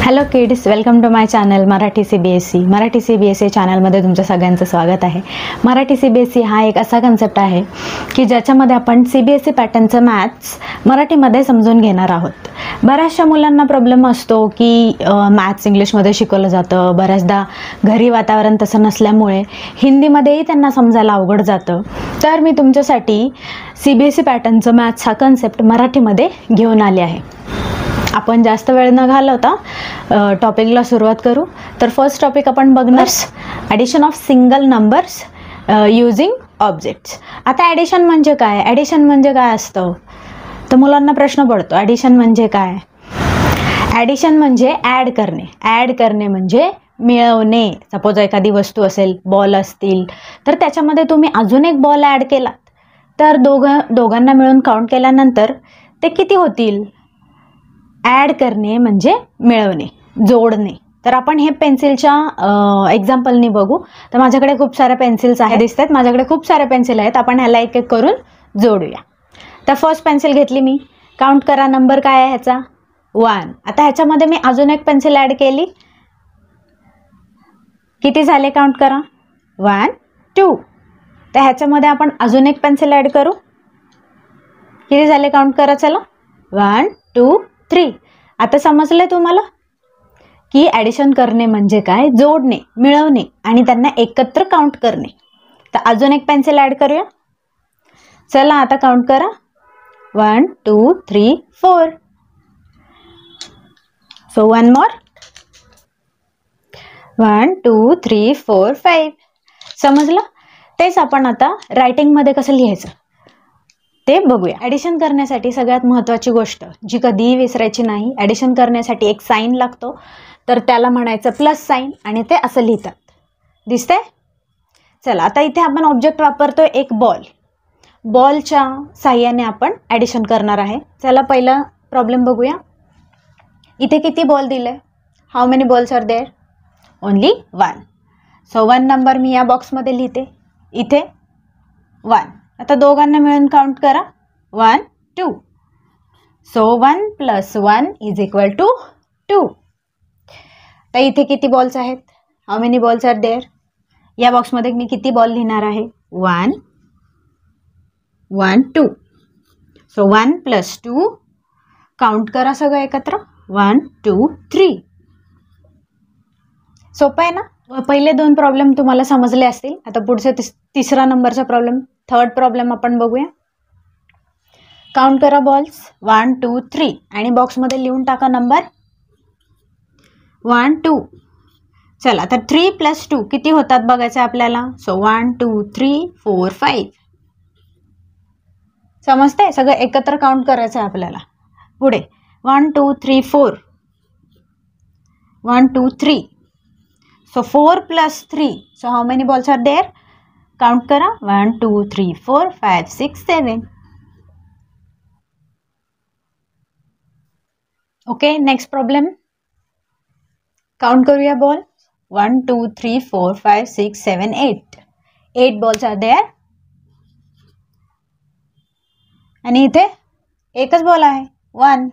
Hello kids, welcome to my channel Marathi CBSE. Marathi CBSE चॅनलमध्ये तुमचं सगळ्यांचं स्वागत आहे. मराठी CBSE हा एक असा कन्सेप्ट आहे की ज्याच्यामध्ये आपण CBSE पॅटर्नचं मॅथ्स मराठीमध्ये समजून घेणार आहोत. बऱ्याचशा मुलांना प्रॉब्लेम असतो की मॅथ्स इंग्लिशमध्ये शिकवलं जातं, बऱ्याचदा घरी वातावरण तसं नसल्यामुळे हिंदीमध्येही त्यांना समजायला अवघड जातं. तर मी तुमच्यासाठी CBSE पॅटर्नचं मॅथ्स हा कन्सेप्ट मराठीमध्ये घेऊन आले आहे. आपण जास्त वेळ न घालवता टॉपिकला सुरुवात करू. तर फर्स्ट टॉपिक आपण बघणार addition of single numbers using objects. आता ॲडिशन म्हणजे काय? ॲडिशन म्हणजे काय असतं? तर मुलांना प्रश्न पडतो, ॲडिशन म्हणजे काय? ॲडिशन म्हणजे ॲड करणे. ॲड करणे म्हणजे मिळवणे. सपोज एखादी वस्तू असेल, बॉल असतील, तर त्याच्यामध्ये तुम्ही अजून एक बॉल ॲड केलात तर दोघांना मिळून काउंट केल्यानंतर ते किती होतील? ॲड करणे म्हणजे मिळवणे, जोडणे. तर आपण हे पेन्सिलच्या एक्झाम्पलनी बघू. तर माझ्याकडे खूप साऱ्या पेन्सिल्स आहेत, दिसतात माझ्याकडे खूप सारे पेन्सिल आहेत. आपण ह्याला एक एक करून जोडूया. तर फर्स्ट पेन्सिल घेतली मी, काउंट करा नंबर काय आहे ह्याचा? 1. आता ह्याच्यामध्ये मी अजून एक पेन्सिल ॲड केली, किती झाले काउंट करा? 1, 2. तर ह्याच्यामध्ये आपण अजून एक पेन्सिल ॲड करू, किती झाले काउंट करा चला? 1, 2, 3. आता समजले तुम्हाला की ॲडिशन करणे म्हणजे काय? जोडणे, मिळवणे आणि त्यांना एकत्र काउंट करणे. तर अजून एक पेन्सिल ॲड करूया. चला आता काउंट करा. 1, 2, 3, 4. So one more. 1, 2, 3, 4, 5. समजलं? तेच आपण आता रायटिंगमध्ये कसं लिहायचं ते बघूया. ॲडिशन करण्यासाठी सगळ्यात महत्त्वाची गोष्ट जी कधीही विसरायची नाही, ॲडिशन करण्यासाठी एक साईन लागतो, तर त्याला म्हणायचं प्लस साईन आणि ते असं लिहितात. दिसतंय? चला आता इथे आपण ऑब्जेक्ट वापरतोय एक बॉल. बॉलच्या साह्याने आपण ॲडिशन करणार आहे. चला पहिला प्रॉब्लेम बघूया. इथे किती बॉल दिले? How many balls are there? Only 1. So 1 number मी या बॉक्समध्ये लिहिते. इथे 1. आता दोघांना मिळून काउंट करा. 1, 2. सो 1 + 1 = 2. तर इथे किती बॉल्स आहेत? How many balls are there? या बॉक्समध्ये मी किती बॉल लिहिणार आहे? 1, 1, 2. सो 1 + 2 काउंट करा सगळं एकत्र. 1, 2, 3. सोपं आहे ना? पहिले दोन प्रॉब्लेम तुम्हाला समजले असतील. आता पुढचे तिसरा नंबरचा प्रॉब्लेम, थर्ड प्रॉब्लेम आपण बघूया. काउंट करा बॉल्स. 1, 2, 3 आणि बॉक्समध्ये लिहून टाका नंबर 1, 2. चला तर 3 + 2 किती होतात बघायचं आपल्याला. सो 1, 2, 3, 4, 5. समजतंय? सगळं एकत्र काउंट करायचं आहे आपल्याला. पुढे 1, 2, 3, 4. 1, 2, 3. So 4 + 3. So how many balls are there? Count करा. 1, 2, 3, 4, 5, 6, 7. Okay, next problem. Count करूया ball. 1, 2, 3, 4, 5, 6, 7, 8. 8 balls are there. आणि इथे एकच बॉल आहे 1.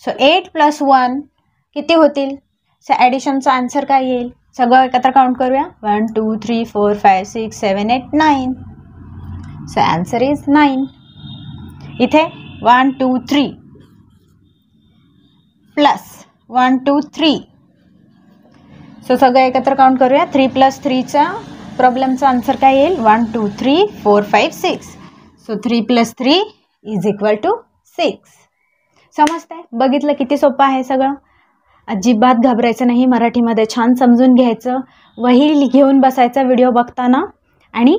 So 8 + 1 किती होतील? सो ॲडिशनचा आन्सर काय येईल? सगळं एकत्र काउंट करूया. 1, 2, 3, 4, 5, 6, 7, 8, 9. So answer is 9. इथे 1, 2, 3 प्लस 1, 2, 3. सो सगळं एकत्र काउंट करूया. 3 + 3चा प्रॉब्लेमचा आन्सर काय येईल? 1, 2, 3, 4, 5, 6. सो 3 + 3 = 6. समजतंय? बघितलं किती सोपं आहे सगळं. अजिबात घाबरायचं नाही. मराठीमध्ये छान समजून घ्यायचं, वही घेऊन बसायचा व्हिडिओ बघताना आणि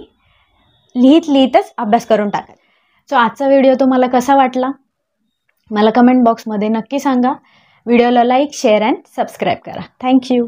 लिहितच अभ्यास करून टाकायचा. सो आजचा व्हिडिओ तुम्हाला कसा वाटला मला कमेंट बॉक्समध्ये नक्की सांगा. व्हिडिओला लाईक, शेअर अँड सबस्क्राईब करा. थँक्यू.